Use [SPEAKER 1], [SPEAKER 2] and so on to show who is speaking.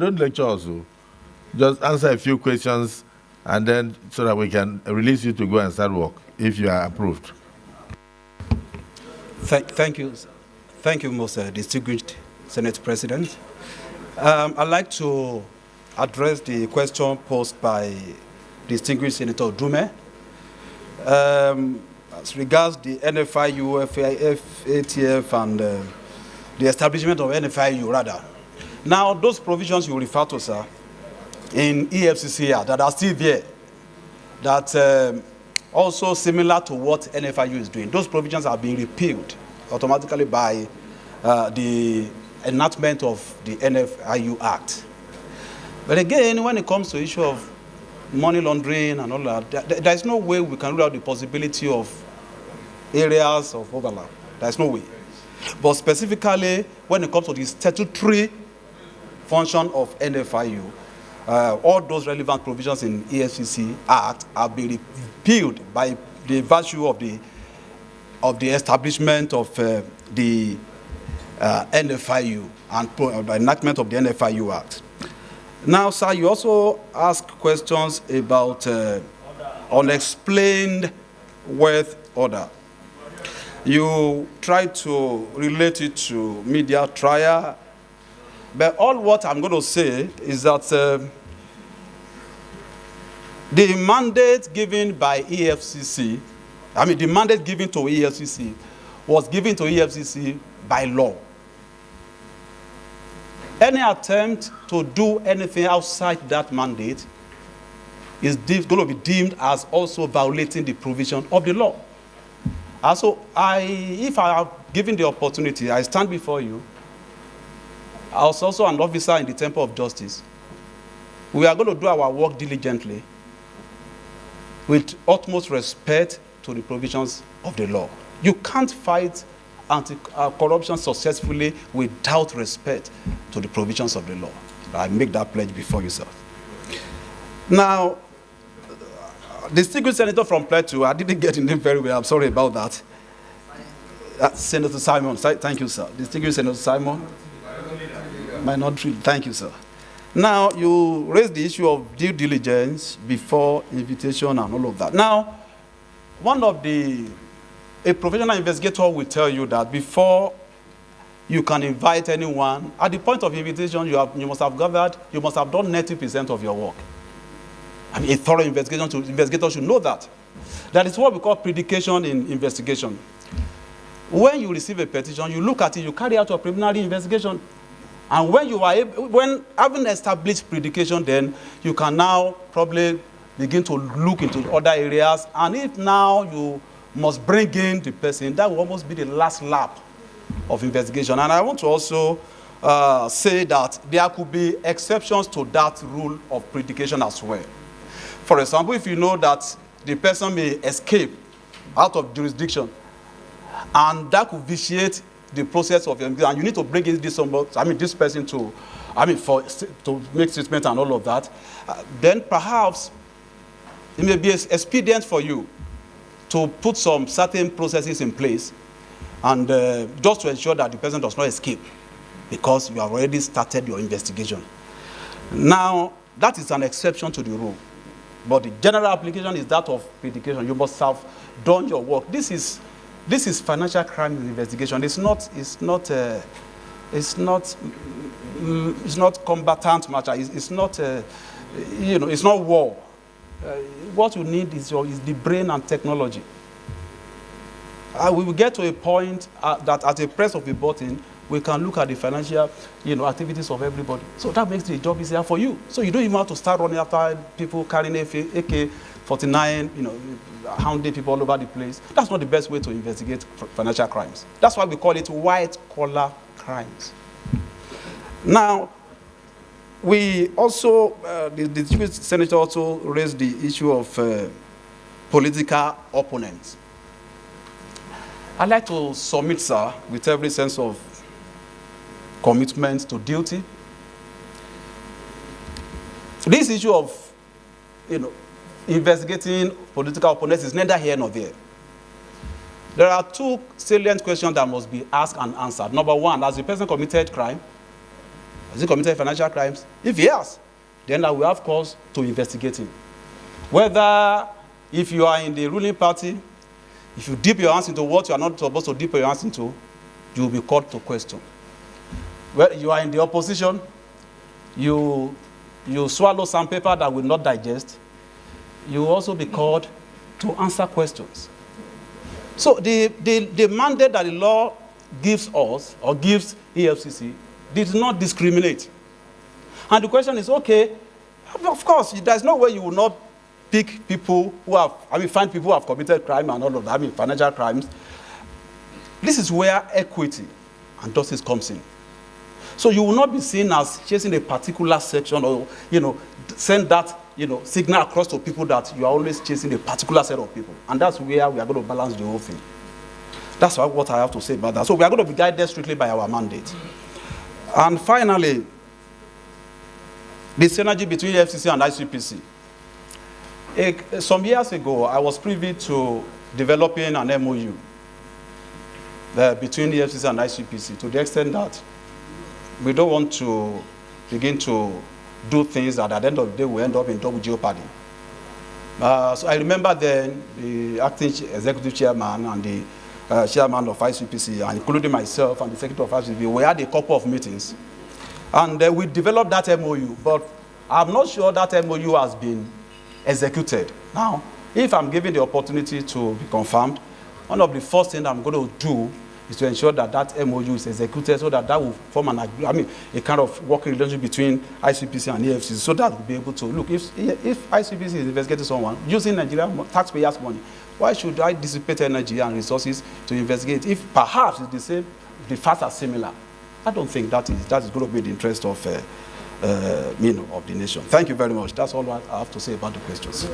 [SPEAKER 1] Don't lecture also. Just answer a few questions and then so that we can release you to go and start work if you are approved.
[SPEAKER 2] Thank you. Thank you, most distinguished Senate President. I'd like to address the question posed by distinguished Senator Ndume. As regards the NFIU, FATF, and the establishment of NFIU, rather. Now, those provisions you refer to, sir, in EFCC that are still there, that also similar to what NFIU is doing, those provisions are being repealed automatically by the enactment of the NFIU Act. But again, when it comes to the issue of money laundering and all that, there is no way we can rule out the possibility of areas of overlap. There is no way. But specifically, when it comes to the statutory function of NFIU, all those relevant provisions in EFCC Act have been repealed by the virtue of the establishment of the NFIU and the enactment of the NFIU Act. Now, sir, you also ask questions about unexplained wealth order. You try to relate it to media trial, but all what I'm going to say is that the mandate given by EFCC, the mandate given to EFCC was given to EFCC by law. Any attempt to do anything outside that mandate is going to be deemed as also violating the provision of the law. Also, if I have given the opportunity, I stand before you. I was also an officer in the Temple of Justice. We are going to do our work diligently with utmost respect to the provisions of the law. You can't fight anti-corruption successfully without respect to the provisions of the law. I make that pledge before you, sir. Now, distinguished senator from Plateau, I didn't get the name very well. I'm sorry about that. Senator Simon, thank you, sir. Distinguished Senator Simon. Minority, thank you, sir. Now, you raised the issue of due diligence before invitation and all of that. Now, a professional investigator will tell you that before you can invite anyone, at the point of invitation, you must have gathered, you must have done 90% of your work. A thorough investigator should know that. That is what we call predication in investigation. When you receive a petition, you look at it, you carry out a preliminary investigation. And when having established predication, then you can now probably begin to look into other areas. And if now you must bring in the person, that will almost be the last lap of investigation. And I want to also say that there could be exceptions to that rule of predication as well. For example, if you know that the person may escape out of jurisdiction, and that could vitiate the process of your investigation, and you need to bring in this person to make statement and all of that, then perhaps it may be expedient for you to put some certain processes in place and just to ensure that the person does not escape because you have already started your investigation. Now, that is an exception to the rule. But the general application is that of predication. You must have done your work. This is financial crime investigation. It's not combatant matter. It's not war. What you need is the brain and technology. We will get to a point that at a press of a button, we can look at the financial, activities of everybody. So that makes the job easier for you. So you don't even have to start running after people carrying AK-49, hounding people all over the place. That's not the best way to investigate financial crimes. That's why we call it white-collar crimes. Now, we also, the senator also raised the issue of political opponents. I'd like to submit, sir, with every sense of commitment to duty. This issue of, investigating political opponents is neither here nor there. There are two salient questions that must be asked and answered. Number one, has the person committed crime? Has he committed financial crimes? If he has, then I will have cause to investigate him. Whether if you are in the ruling party, if you dip your hands into what you are not supposed to dip your hands into, you will be called to question. Well, you are in the opposition, you swallow sandpaper that will not digest, you will also be called to answer questions. So the mandate that the law gives us, or gives EFCC, did not discriminate. And the question is, okay, of course, there's no way you will not pick people who have, find people who have committed crime and all of that, financial crimes. This is where equity and justice comes in. So you will not be seen as chasing a particular section, or, send that, signal across to people that you are always chasing a particular set of people. And that's where we are going to balance the whole thing. That's what I have to say about that. So we are going to be guided strictly by our mandate. And finally, the synergy between EFCC and ICPC. Some years ago, I was privy to developing an MOU between the EFCC and ICPC, to the extent that we don't want to begin to do things that at the end of the day will end up in double jeopardy. So I remember then the acting executive chairman and the chairman of ICPC, and including myself and the secretary of ICPC, we had a couple of meetings. And we developed that MOU, but I'm not sure that MOU has been executed. Now, if I'm given the opportunity to be confirmed, one of the first things I'm going to do is to ensure that that MOU is executed, so that will form a kind of working relationship between ICPC and EFCC, so that we'll be able to look, if ICPC is investigating someone using Nigerian taxpayers' money, why should I dissipate energy and resources to investigate? If perhaps it's the same, the facts are similar, I don't think that is going to be the interest of of the nation. Thank you very much. That's all I have to say about the questions.